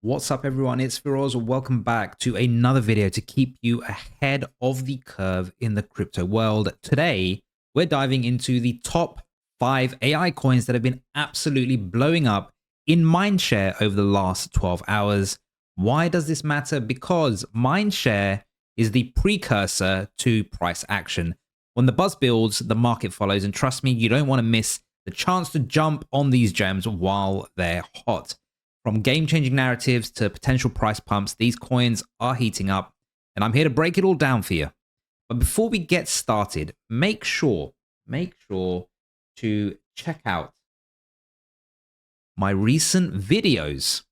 What's up, everyone? It's Firoz. Welcome back to another video to keep you ahead of the curve in the crypto world. Today, we're diving into the top 5 AI coins that have been absolutely blowing up in Mindshare over the last 12 hours. Why does this matter? Because Mindshare is the precursor to price action. When the buzz builds, the market follows. And trust me, you don't want to miss the chance to jump on these gems while they're hot. From game-changing narratives to potential price pumps, these coins are heating up, and I'm here to break it all down for you. But before we get started, make sure to check out my recent videos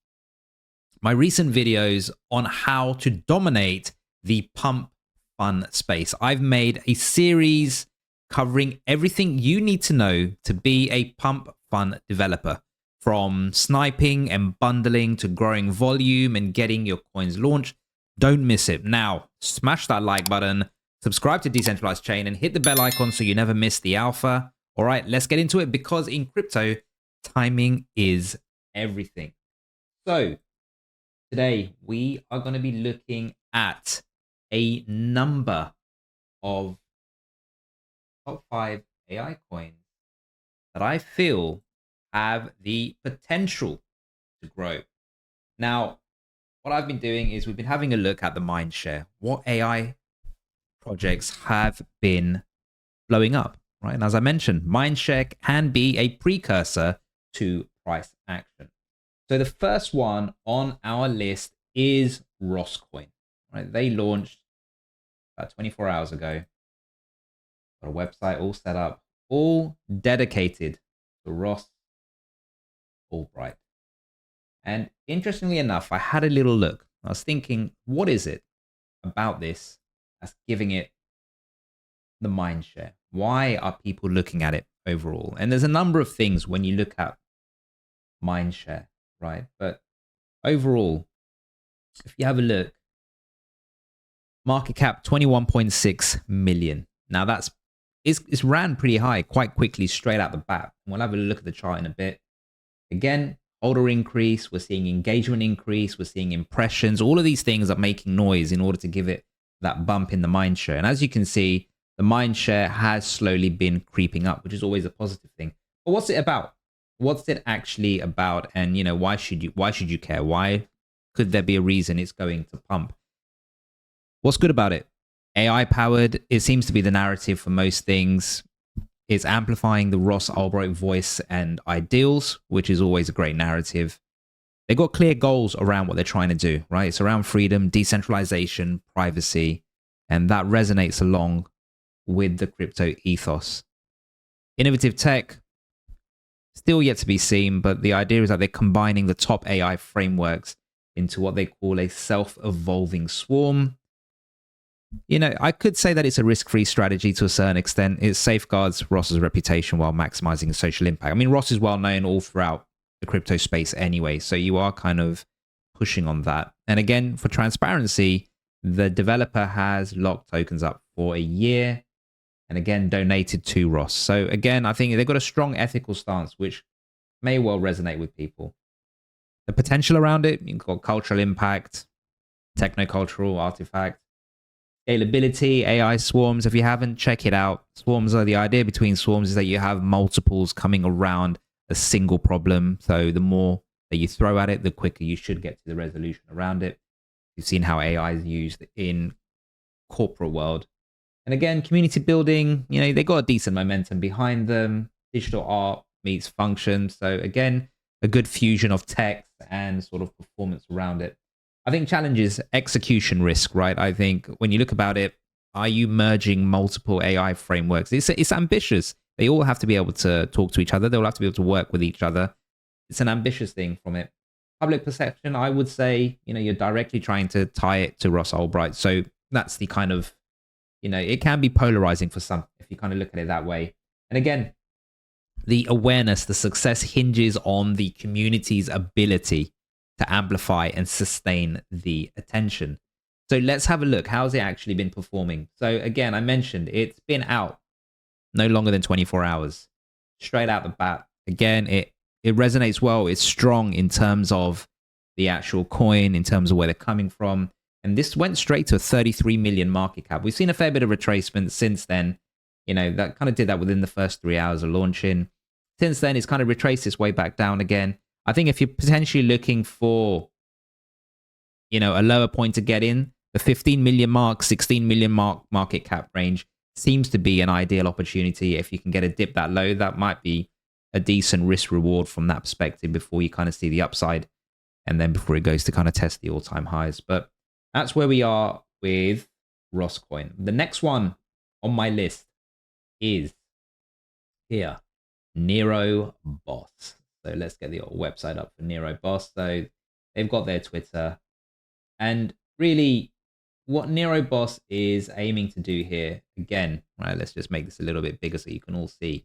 on how to dominate the pump fun space. I've made a series covering everything you need to know to be a pump fun developer. From sniping and bundling to growing volume and getting your coins launched. Don't miss it. Now, smash that like button, subscribe to Decentralized Chain, and hit the bell icon so you never miss the alpha. All right, let's get into it, because in crypto, timing is everything. So, today we are going to be looking at a number of top 5 AI coins that I feel have the potential to grow. Now, what I've been doing is we've been having a look at the Mindshare. What AI projects have been blowing up, right? And as I mentioned, Mindshare can be a precursor to price action. So the first one on our list is RossCoin, right? They launched about 24 hours ago. Got a website all set up, all dedicated to Ross Albright. And interestingly enough, I had a little look. I was thinking, what is it about this that's giving it the Mindshare? Why are people looking at it overall? And there's a number of things when you look at Mindshare, right? But overall, if you have a look, market cap 21.6 million. Now it's ran pretty high quite quickly straight out the bat. We'll have a look at the chart in a bit. Again, holder increase, we're seeing engagement increase, we're seeing impressions. All of these things are making noise in order to give it that bump in the Mindshare. And as you can see, the Mindshare has slowly been creeping up, which is always a positive thing. But what's it about? What's it actually about? And why should you care? Why could there be a reason it's going to pump? What's good about it? AI powered. It seems to be the narrative for most things. It's amplifying the Ross Albright voice and ideals, which is always a great narrative. They got clear goals around what they're trying to do, right? It's around freedom, decentralization, privacy, and that resonates along with the crypto ethos. Innovative tech, still yet to be seen, but the idea is that they're combining the top AI frameworks into what they call a self-evolving swarm. I could say that it's a risk-free strategy to a certain extent. It safeguards Ross's reputation while maximizing the social impact. I mean, Ross is well known all throughout the crypto space anyway, so you are kind of pushing on that. And again, for transparency, the developer has locked tokens up for a year and again, donated to Ross. So again, I think they've got a strong ethical stance, which may well resonate with people. The potential around it, you've got cultural impact, technocultural artifact, scalability, AI swarms. If you haven't, check it out. Swarms are the idea between swarms is that you have multiples coming around a single problem. So the more that you throw at it, the quicker you should get to the resolution around it. You've seen how AI is used in corporate world. And again, community building, they got a decent momentum behind them. Digital art meets function. So again, a good fusion of text and sort of performance around it. I think challenge is execution risk, right? I think when you look about it, are you merging multiple AI frameworks? It's ambitious. They all have to be able to talk to each other. They all have to be able to work with each other. It's an ambitious thing from it. Public perception, I would say, you're directly trying to tie it to Ross Albright. So that's the kind of, it can be polarizing for some if you kind of look at it that way. And again, the awareness, the success hinges on the community's ability to amplify and sustain the attention. So let's have a look. How's it actually been performing? So again, I mentioned it's been out no longer than 24 hours. Straight out the bat. Again, it resonates well. It's strong in terms of the actual coin in terms of where they're coming from. And this went straight to a 33 million market cap. We've seen a fair bit of retracement since then. That kind of did that within the first 3 hours of launching. Since then, it's kind of retraced its way back down again. I think if you're potentially looking for, a lower point to get in, the 15 million mark, 16 million mark market cap range seems to be an ideal opportunity. If you can get a dip that low, that might be a decent risk reward from that perspective before you kind of see the upside, and then before it goes to kind of test the all-time highs. But that's where we are with RossCoin. The next one on my list is here, NeroBoss. So let's get the website up for NeroBoss. So they've got their Twitter. And really, what NeroBoss is aiming to do here, again, right, let's just make this a little bit bigger so you can all see.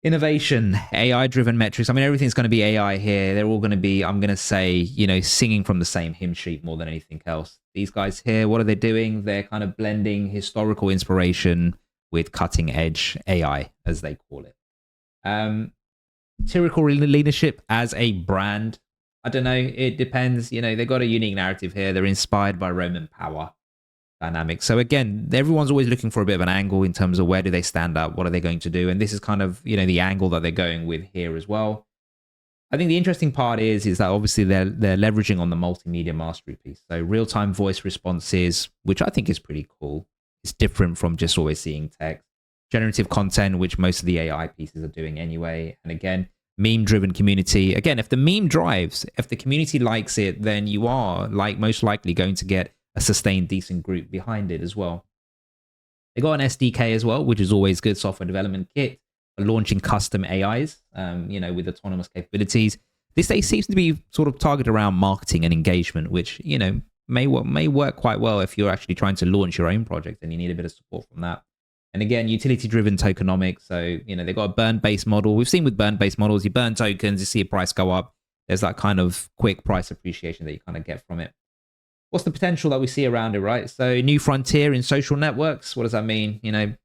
Innovation, AI-driven metrics. I mean, everything's going to be AI here. They're all going to be, I'm going to say, singing from the same hymn sheet more than anything else. These guys here, what are they doing? They're kind of blending historical inspiration with cutting-edge AI, as they call it. Tyrannical leadership as a brand. I don't know. It depends. They've got a unique narrative here. They're inspired by Roman power dynamics. So again, everyone's always looking for a bit of an angle in terms of where do they stand up? What are they going to do? And this is kind of, the angle that they're going with here as well. I think the interesting part is that obviously they're leveraging on the multimedia mastery piece. So real-time voice responses, which I think is pretty cool. It's different from just always seeing text. Generative content, which most of the AI pieces are doing anyway. And again, meme-driven community. Again, if the meme drives, if the community likes it, then you are most likely going to get a sustained decent group behind it as well. They got an SDK as well, which is always good. Software development kit for launching custom AIs, with autonomous capabilities. This seems to be sort of targeted around marketing and engagement, which, may work quite well if you're actually trying to launch your own project and you need a bit of support from that. And again, utility-driven tokenomics. So, they've got a burn-based model. We've seen with burn-based models, you burn tokens, you see a price go up. There's that kind of quick price appreciation that you kind of get from it. What's the potential that we see around it, right? So new frontier in social networks. What does that mean?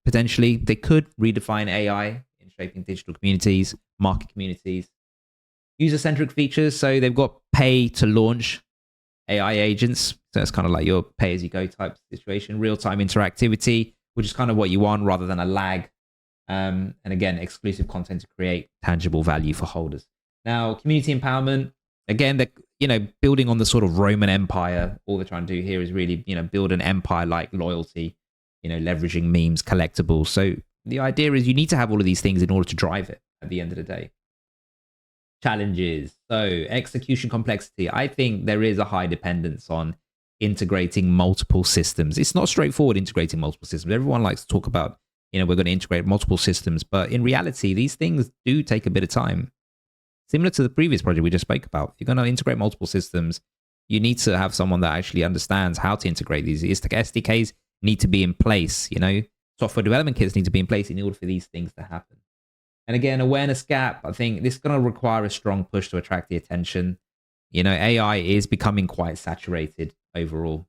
Potentially they could redefine AI in shaping digital communities, market communities. User-centric features. So they've got pay to launch AI agents. So it's kind of like your pay-as-you-go type situation. Real-time interactivity, which is kind of what you want rather than a lag. And again, exclusive content to create tangible value for holders. Now, community empowerment. Again, they're, building on the sort of Roman Empire. All they're trying to do here is really, build an empire-like loyalty, leveraging memes, collectibles. So the idea is you need to have all of these things in order to drive it at the end of the day. Challenges. So execution complexity. I think there is a high dependence on integrating multiple systems. It's not straightforward integrating multiple systems. Everyone likes to talk about, we're going to integrate multiple systems. But in reality, these things do take a bit of time. Similar to the previous project we just spoke about. If you're going to integrate multiple systems, you need to have someone that actually understands how to integrate these. SDKs need to be in place, software development kits need to be in place in order for these things to happen. And again, awareness gap. I think this is going to require a strong push to attract the attention. AI is becoming quite saturated overall.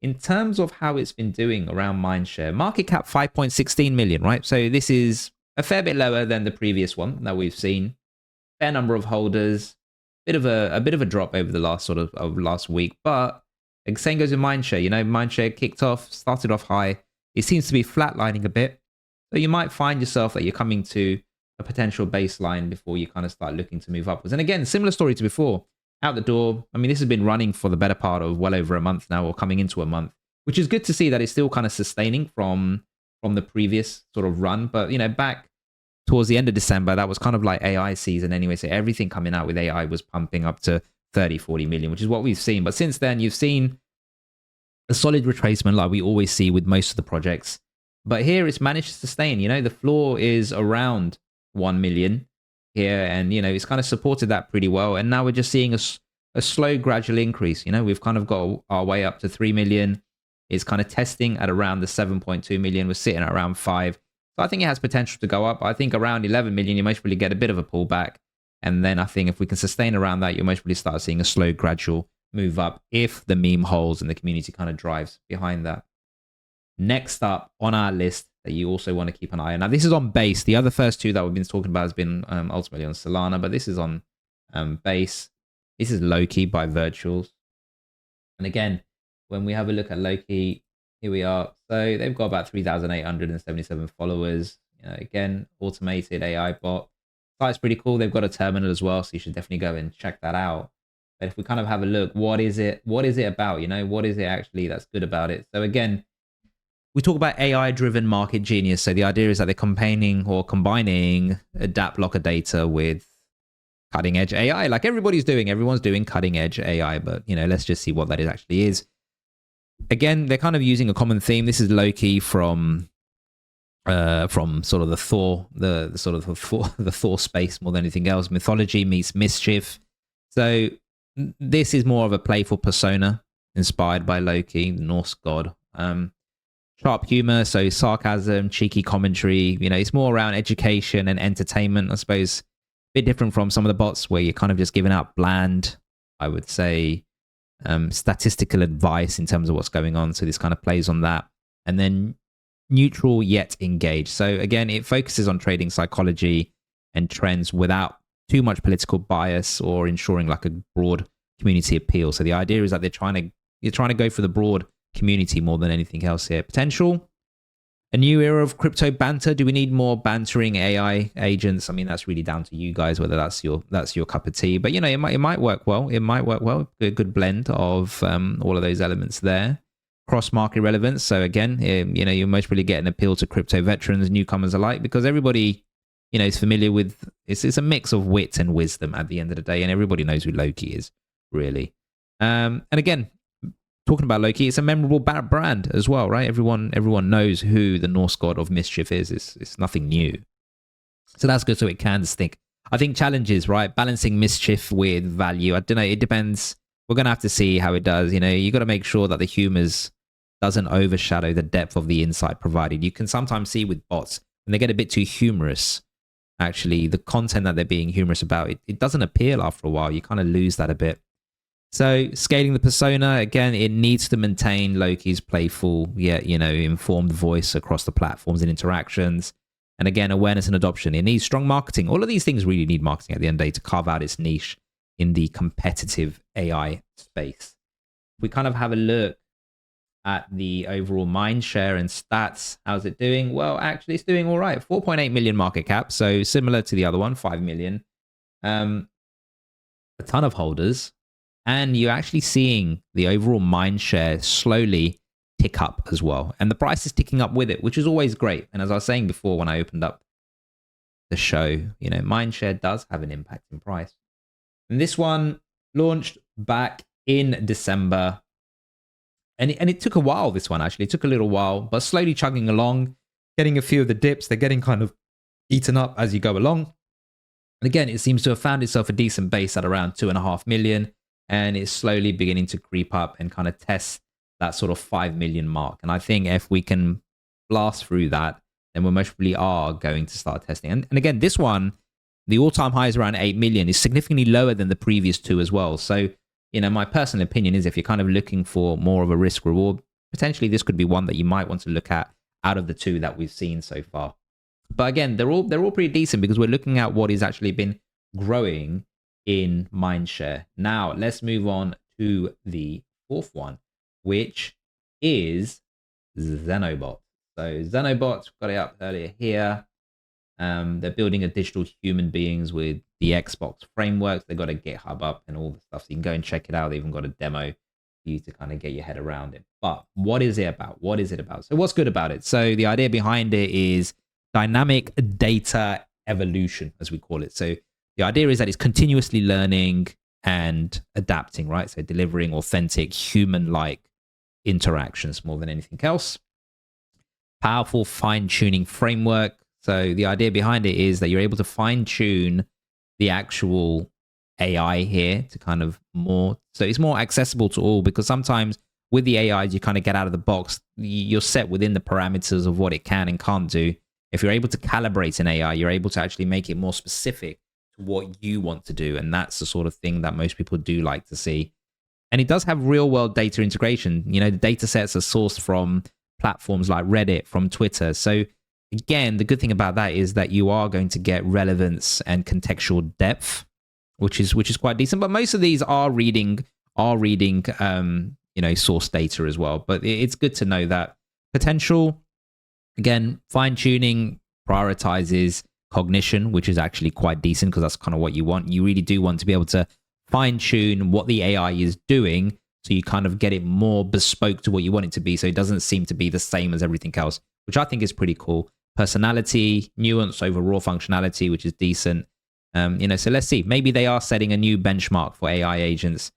In terms of how it's been doing around Mindshare, market cap 5.16 million, right? So this is a fair bit lower than the previous one that we've seen. Fair number of holders, a bit of a drop over the last week, but the same goes with Mindshare. Mindshare kicked off, started off high. It seems to be flatlining a bit, so you might find yourself that you're coming to a potential baseline before you kind of start looking to move upwards. And again, similar story to before. Out the door. I mean, this has been running for the better part of well over a month now, or coming into a month, which is good to see that it's still kind of sustaining from the previous sort of run. But back towards the end of December, that was kind of like AI season anyway. So everything coming out with AI was pumping up to 30, 40 million, which is what we've seen. But since then, you've seen a solid retracement like we always see with most of the projects. But here it's managed to sustain. The floor is around 1 million here. And, it's kind of supported that pretty well. And now we're just seeing a slow, gradual increase. We've kind of got our way up to 3 million. It's kind of testing at around the 7.2 million. We're sitting at around 5. So I think it has potential to go up. I think around 11 million, you most probably get a bit of a pullback. And then I think if we can sustain around that, you'll most probably start seeing a slow, gradual move up if the meme holds and the community kind of drives behind that. Next up on our list that you also want to keep an eye on. Now, this is on base. The other first two that we've been talking about has been ultimately on Solana, but this is on base. This is Loky by Virtuals. And again, when we have a look at Loky, here we are. So they've got about 3,877 followers. Again, automated AI bot. Site's pretty cool. They've got a terminal as well, so you should definitely go and check that out. But if we kind of have a look, what is it about? What is it actually that's good about it? So again, we talk about AI-driven market genius. So the idea is that they're combining adapt locker data with cutting-edge AI, like everybody's doing. Everyone's doing cutting-edge AI, but let's just see what that actually is. Again, they're kind of using a common theme. This is Loky from sort of the Thor, the Thor space more than anything else. Mythology meets mischief. So this is more of a playful persona inspired by Loki, the Norse god. Sharp humor, so sarcasm, cheeky commentary. It's more around education and entertainment, I suppose. A bit different from some of the bots where you're kind of just giving out bland, I would say, statistical advice in terms of what's going on. So this kind of plays on that. And then neutral yet engaged. So again, it focuses on trading psychology and trends without too much political bias or ensuring like a broad community appeal. So the idea is that you're trying to go for the broad community more than anything else here. Potential, a new era of crypto banter. Do we need more bantering AI agents? I mean, that's really down to you guys whether that's your cup of tea. But it might work well. It might work well. A good blend of all of those elements there. Cross market relevance. So again, you most probably get an appeal to crypto veterans, newcomers alike, because everybody is familiar with it's a mix of wit and wisdom at the end of the day, and everybody knows who Loki is really. And again, talking about Loki, it's a memorable brand as well, right? Everyone knows who the Norse god of mischief is. It's nothing new. So that's good. So it can stick. I think challenges, right? Balancing mischief with value. I don't know. It depends. We're going to have to see how it does. You got to make sure that the humors doesn't overshadow the depth of the insight provided. You can sometimes see with bots, when they get a bit too humorous, actually, the content that they're being humorous about, it doesn't appeal after a while. You kind of lose that a bit. So scaling the persona, again, it needs to maintain Loki's playful, yet, informed voice across the platforms and interactions. And again, awareness and adoption. It needs strong marketing. All of these things really need marketing at the end of the day to carve out its niche in the competitive AI space. We kind of have a look at the overall Mindshare and stats. How's it doing? Well, actually, it's doing all right. 4.8 million market cap. So similar to the other one, 5 million. A ton of holders. And you're actually seeing the overall Mindshare slowly tick up as well. And the price is ticking up with it, which is always great. And as I was saying before when I opened up the show, Mindshare does have an impact in price. And this one launched back in December. And it took a while, this one actually. It took a little while, but slowly chugging along, getting a few of the dips. They're getting kind of eaten up as you go along. And again, it seems to have found itself a decent base at around 2.5 million. And it's slowly beginning to creep up and kind of test that sort of 5 million mark. And I think if we can blast through that, then we most probably are going to start testing. And again, this one, the all-time high is around 8 million, is significantly lower than the previous two as well. So, my personal opinion is if you're kind of looking for more of a risk reward, potentially this could be one that you might want to look at out of the two that we've seen so far. But again, they're all pretty decent because we're looking at what has actually been growing in Mindshare. Now, let's move on to the fourth one, which is Xenobots. So Xenobots, got it up earlier here. They're building a digital human beings with the Xbox frameworks. They've got a GitHub up and all the stuff. So you can go and check it out. They even got a demo for you to kind of get your head around it. But what is it about? What is it about? So what's good about it? So the idea behind it is dynamic data evolution, as we call it. So the idea is that it's continuously learning and adapting, right? So delivering authentic human-like interactions more than anything else. Powerful fine-tuning framework. So the idea behind it is that you're able to fine-tune the actual AI here to kind of so it's more accessible to all, because sometimes with the AIs, you kind of get out of the box. You're set within the parameters of what it can and can't do. If you're able to calibrate an AI, you're able to actually make it more specific to what you want to do. And that's the sort of thing that most people do like to see. And it does have real world data integration. The data sets are sourced from platforms like Reddit, from Twitter. So again, the good thing about that is that you are going to get relevance and contextual depth which is quite decent. But most of these are reading source data as well. But it's good to know that potential. Again, fine tuning prioritizes cognition, which is actually quite decent because that's kind of what you want. You really do want to be able to fine tune what the AI is doing, so you kind of get it more bespoke to what you want it to be, so it doesn't seem to be the same as everything else, which I think is pretty cool. Personality, nuance over raw functionality, which is decent. So let's see. Maybe they are setting a new benchmark for AI agents.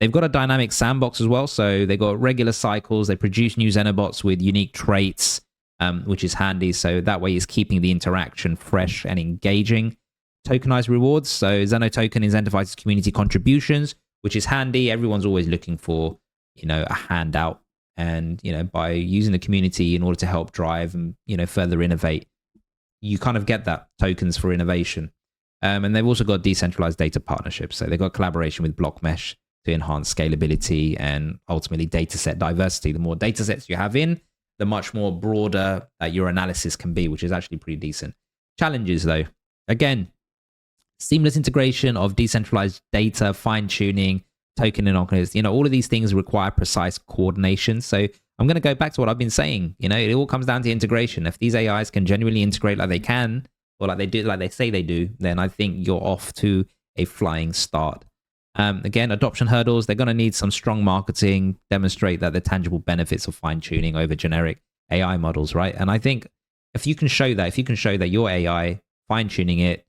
They've got a dynamic sandbox as well, so they've got regular cycles. They produce new Xenobots with unique traits, which is handy. So that way it's keeping the interaction fresh and engaging. Tokenized rewards. So Xeno token incentivizes community contributions, which is handy. Everyone's always looking for, a handout. And, by using the community in order to help drive and, further innovate, you kind of get that tokens for innovation. And they've also got decentralized data partnerships. So they've got collaboration with Blockmesh to enhance scalability and ultimately data set diversity. The more data sets you have in, the much more broader your analysis can be, which is actually pretty decent. Challenges, though. Again, seamless integration of decentralized data, fine-tuning, token anonymous, all of these things require precise coordination. So I'm going to go back to what I've been saying. It all comes down to integration. If these AIs can genuinely integrate like they can, or like they do, like they say they do, then I think you're off to a flying start. Again, adoption hurdles, they're going to need some strong marketing, demonstrate that the tangible benefits of fine-tuning over generic AI models, right? And I think if you can show that your AI, fine-tuning it,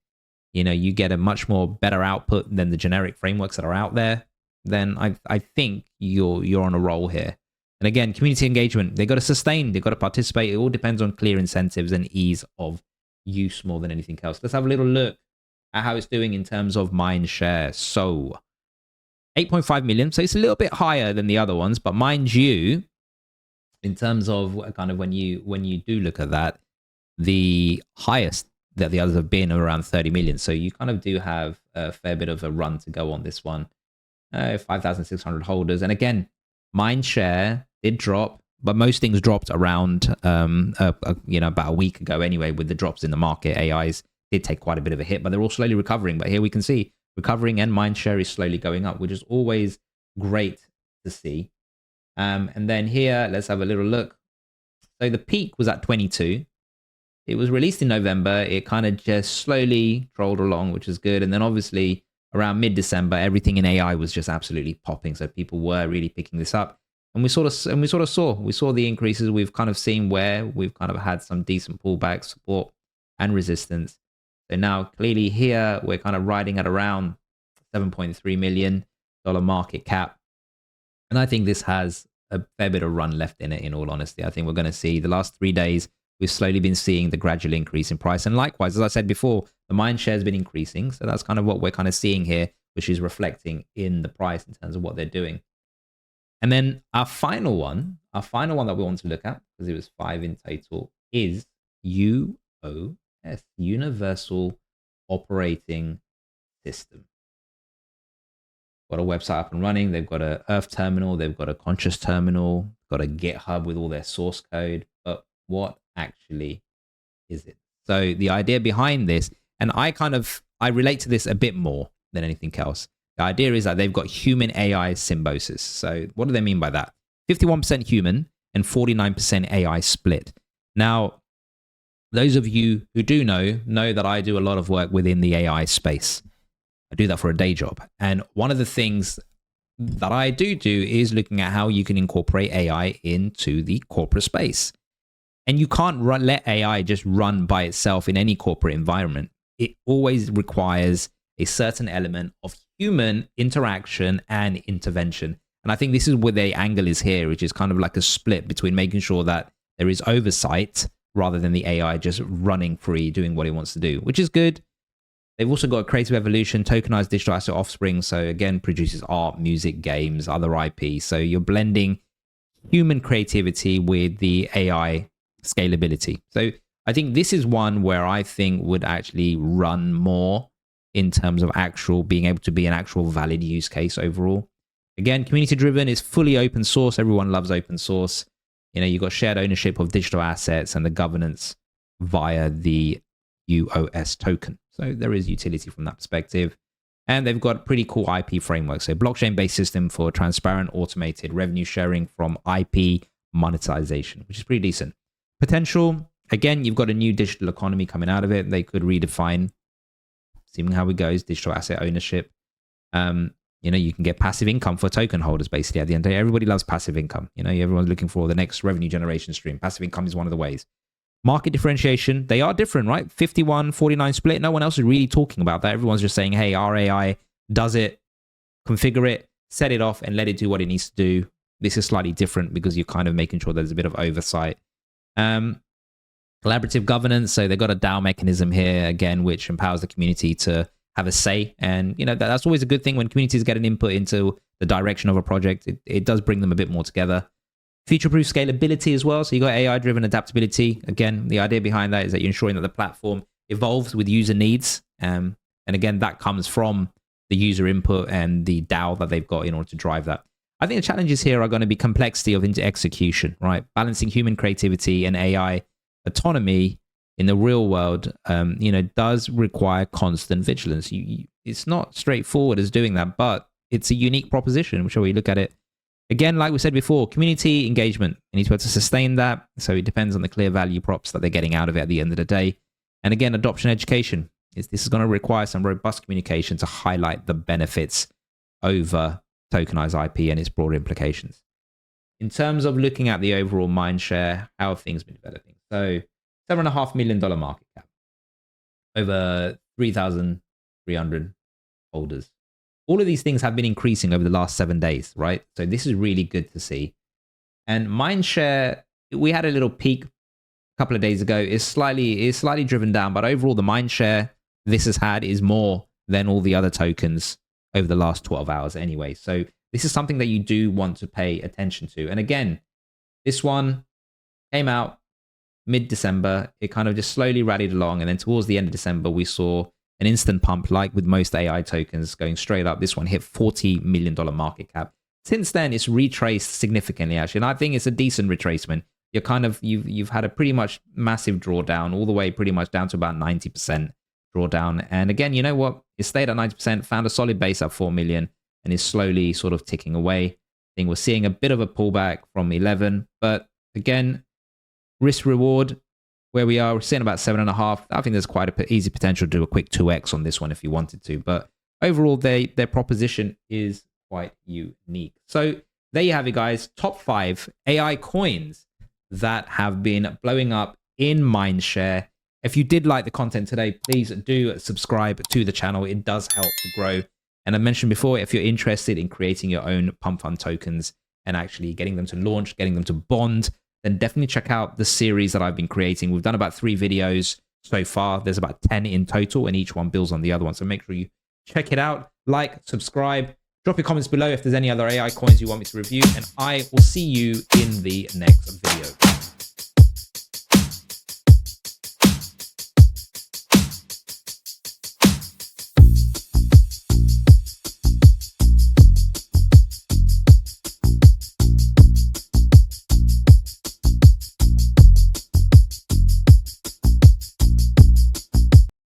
you get a much more better output than the generic frameworks that are out there, then I think you're on a roll here. And again, community engagement, they got to sustain, they got to participate. It all depends on clear incentives and ease of use more than anything else. Let's have a little look at how it's doing in terms of Mindshare. So 8.5 million. So it's a little bit higher than the other ones, but mind you, in terms of kind of when you do look at that, the highest that the others have been are around 30 million. So you kind of do have a fair bit of a run to go on this one. 5,600 holders. And again, Mindshare did drop, but most things dropped around, about a week ago anyway, with the drops in the market. AIs did take quite a bit of a hit, but they're all slowly recovering. But here we can see recovering and Mindshare is slowly going up, which is always great to see. And then here, let's have a little look. So the peak was at 22. It was released in November. It kind of just slowly trolled along, which is good. And then obviously around mid-December, everything in AI was just absolutely popping. So people were really picking this up. And we saw the increases. We've kind of seen where we've kind of had some decent pullback, support and resistance. So now clearly here, we're kind of riding at around $7.3 million market cap. And I think this has a fair bit of run left in it, in all honesty. I think we're going to see the last 3 days, we've slowly been seeing the gradual increase in price. And likewise, as I said before, the Mindshare has been increasing. So that's kind of what we're kind of seeing here, which is reflecting in the price in terms of what they're doing. And then our final one that we want to look at, because it was 5 in total, is UOS, Universal Operating System. Got a website up and running. They've got a Earth terminal. They've got a Conscious terminal. Got a GitHub with all their source code. But what actually is it? So the idea behind this, and I relate to this a bit more than anything else. The idea is that they've got human AI symbiosis. So what do they mean by that? 51% human and 49% AI split. Now, those of you who do know that I do a lot of work within the AI space. I do that for a day job. And one of the things that I do is looking at how you can incorporate AI into the corporate space. And you can't let AI just run by itself in any corporate environment. It always requires a certain element of human interaction and intervention. And I think this is where the angle is here, which is kind of like a split between making sure that there is oversight rather than the AI just running free, doing what it wants to do, which is good. They've also got a creative evolution, tokenized digital asset offspring. So again, produces art, music, games, other IP. So you're blending human creativity with the AI scalability. So I think this is one where I think would actually run more in terms of actual being able to be an actual valid use case overall. Again, community driven is fully open source. Everyone loves open source. You've got shared ownership of digital assets and the governance via the UOS token. So there is utility from that perspective. And they've got pretty cool IP framework. So blockchain-based system for transparent, automated revenue sharing from IP monetization, which is pretty decent. Potential, again, you've got a new digital economy coming out of it. They could redefine, seeing how it goes, digital asset ownership. You can get passive income for token holders, basically. At the end of the day, everybody loves passive income. Everyone's looking for the next revenue generation stream. Passive income is one of the ways. Market differentiation, they are different, right? 51-49 split. No one else is really talking about that. Everyone's just saying, hey, our AI does it, configure it, set it off, and let it do what it needs to do. This is slightly different because you're kind of making sure there's a bit of oversight. Collaborative governance. So they've got a DAO mechanism here, again, which empowers the community to have a say. And, that's always a good thing when communities get an input into the direction of a project. It does bring them a bit more together. Future-proof scalability as well. So you got AI-driven adaptability. Again, the idea behind that is that you're ensuring that the platform evolves with user needs. And again, that comes from the user input and the DAO that they've got in order to drive that. I think the challenges here are going to be complexity of execution, right? Balancing human creativity and AI autonomy in the real world, does require constant vigilance. It's not straightforward as doing that, but it's a unique proposition, which we look at it. Again, like we said before, community engagement. You need to be able to sustain that. So it depends on the clear value props that they're getting out of it at the end of the day. And again, adoption education. This is going to require some robust communication to highlight the benefits over tokenized IP and its broader implications. In terms of looking at the overall Mindshare, how have things been developing? So $7.5 million market cap, over 3,300 holders. All of these things have been increasing over the last 7 days, right? So this is really good to see. And Mindshare, we had a little peak a couple of days ago. It's slightly driven down, but overall the Mindshare this has had is more than all the other tokens over the last 12 hours anyway. So this is something that you do want to pay attention to. And again, this one came out mid-December. It kind of just slowly rallied along. And then towards the end of December, we saw an instant pump, like with most AI tokens, going straight up. This one hit $40 million market cap. Since then, it's retraced significantly, actually. And I think it's a decent retracement. You've had a pretty much massive drawdown, all the way pretty much down to about 90% drawdown. And again, you know what? It stayed at 90%, found a solid base at 4 million, and is slowly sort of ticking away. I think we're seeing a bit of a pullback from 11. But again, risk reward, where we are, we're sitting about 7.5. I think there's quite a easy potential to do a quick 2x on this one if you wanted to. But overall, their proposition is quite unique. So there you have it, guys. Top 5 AI coins that have been blowing up in Mindshare. If you did like the content today, please do subscribe to the channel. It does help to grow. And I mentioned before, if you're interested in creating your own pump fund tokens and actually getting them to launch, getting them to bond, then definitely check out the series that I've been creating. We've done about 3 videos so far. There's about 10 in total, and each one builds on the other one. So make sure you check it out, like, subscribe, drop your comments below if there's any other AI coins you want me to review, and I will see you in the next video.